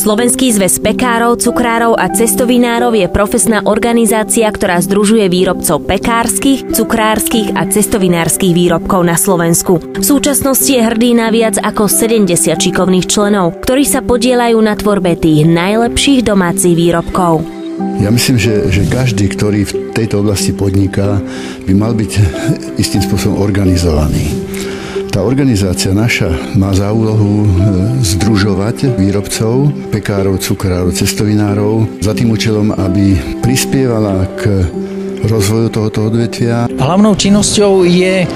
Slovenský zväz pekárov, cukrárov a cestovinárov je profesná organizácia, ktorá združuje výrobcov pekárskych, cukrárskych a cestovinárskych výrobkov na Slovensku. V súčasnosti je hrdý na viac ako 70 šikovných členov, ktorí sa podieľajú na tvorbe tých najlepších domácich výrobkov. Ja myslím, že každý, ktorý v tejto oblasti podniká, by mal byť istým spôsobom organizovaný. Tá organizácia naša má za úlohu združovať výrobcov, pekárov, cukrárov, cestovinárov za tým účelom, aby prispievala k rozvoju tohoto odvetvia. Hlavnou činnosťou je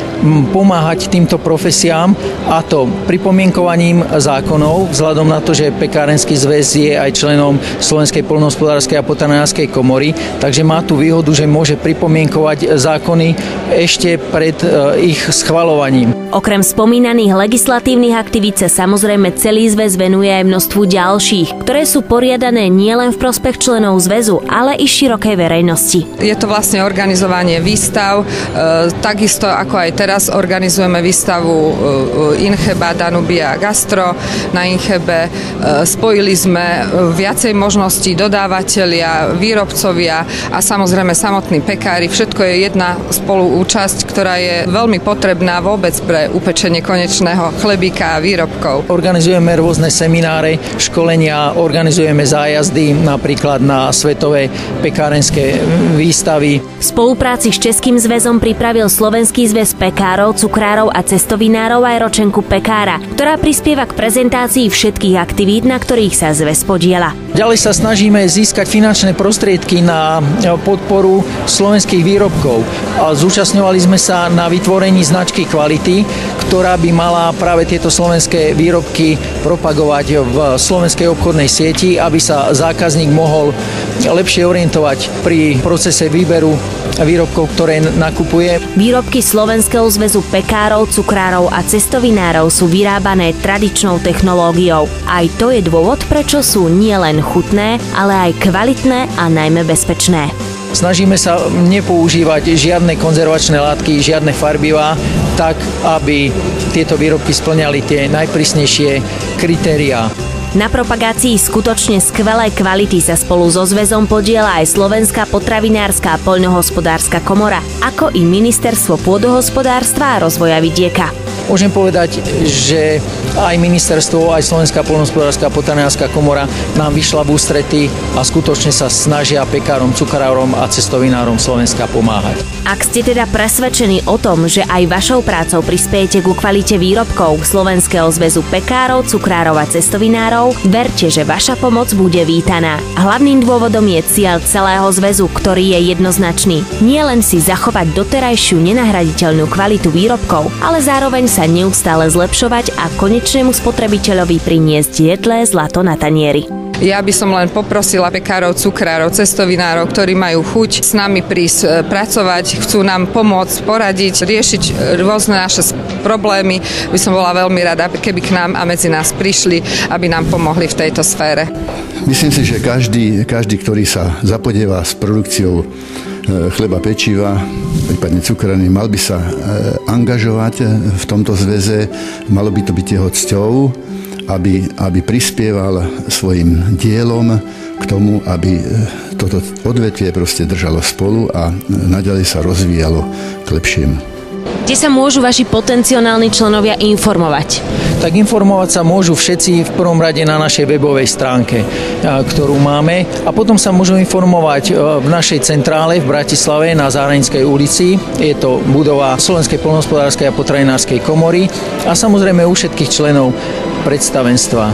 pomáhať týmto profesiám, a to pripomienkovaním zákonov, vzhľadom na to, že Pekárenský zväz je aj členom Slovenskej poľnohospodárskej a potravinárskej komory, takže má tú výhodu, že môže pripomienkovať zákony ešte pred ich schvaľovaním. Okrem spomínaných legislatívnych aktivít sa samozrejme celý zväz venuje aj množstvu ďalších, ktoré sú poriadané nielen v prospech členov zväzu, ale i širokej verejnosti. Je to vlastne organizovanie výstav, takisto ako aj teraz organizujeme výstavu Incheba, Danubia Gastro na Inchebe. Spojili sme viacej možností dodávateľia, výrobcovia a samozrejme samotní pekári. Všetko je jedna spoluúčasť, ktorá je veľmi potrebná vôbec pre upečenie konečného chlebíka a výrobkov. Organizujeme rôzne semináre, školenia, organizujeme zájazdy napríklad na svetové pekárenské výstavy. V spolupráci s Českým zväzom pripravil Slovenský zväz pekárov, cukrárov a cestovinárov aj ročenku pekára, ktorá prispieva k prezentácii všetkých aktivít, na ktorých sa zväz podieľa. Ďalej sa snažíme získať finančné prostriedky na podporu slovenských výrobkov. Zúčastňovali sme sa na vytvorení značky kvality, ktorá by mala práve tieto slovenské výrobky propagovať v slovenskej obchodnej sieti, aby sa zákazník mohol lepšie orientovať pri procese výberu výrobkov, ktoré nakupuje. Výrobky Slovenského zväzu pekárov, cukrárov a cestovinárov sú vyrábané tradičnou technológiou. Aj to je dôvod, prečo sú nielen chutné, ale aj kvalitné a najmä bezpečné. Snažíme sa nepoužívať žiadne konzervačné látky, žiadne farbivá, tak aby tieto výrobky spĺňali tie najprísnejšie kritériá. Na propagácii skutočne skvelej kvality sa spolu so zväzom podieľa aj Slovenská potravinárska a poľnohospodárska komora, ako i Ministerstvo pôdohospodárstva a rozvoja vidieka. Môžem povedať, že aj ministerstvo, aj Slovenská poľnohospodárska a potravinárska komora nám vyšla v ústrety a skutočne sa snažia pekárom, cukrárom a cestovinárom Slovenska pomáhať. Ak ste teda presvedčení o tom, že aj vašou prácou prispiejete ku kvalite výrobkov Slovenského zväzu pekárov, cukrárov a cestovinárov, verte, že vaša pomoc bude vítaná. Hlavným dôvodom je cieľ celého zväzu, ktorý je jednoznačný. Nie len si zachovať doterajšiu nenahraditeľnú kvalitu výrobkov, ale zároveň sa neustále zlepšovať a konečnému spotrebiteľovi priniesť jedlé zlato na tanieri. Ja by som len poprosila pekárov, cukrárov, cestovinárov, ktorí majú chuť s nami prísť pracovať, chcú nám pomôcť, poradiť, riešiť rôzne naše problémy. By som bola veľmi rada, keby k nám a medzi nás prišli, aby nám pomohli v tejto sfére. Myslím si, že každý, ktorý sa zapodieva s produkciou chleba, pečiva, prípadne cukrárny, mal by sa angažovať v tomto zväze, malo by to byť jeho cťou, aby prispieval svojim dielom k tomu, aby toto odvetvie proste držalo spolu a naďalej sa rozvíjalo k lepšiemu. Kde sa môžu vaši potenciálni členovia informovať? Tak informovať sa môžu všetci v prvom rade na našej webovej stránke, ktorú máme, a potom sa môžu informovať v našej centrále v Bratislave na Záhradníckej ulici. Je to budova Slovenskej poľnohospodárskej a potravinárskej komory a samozrejme u všetkých členov predstavenstva.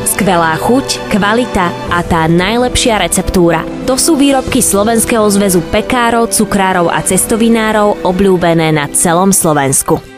Skvelá chuť, kvalita a tá najlepšia receptúra. To sú výrobky Slovenského zväzu pekárov, cukrárov a cestovinárov obľúbené na celom Slovensku.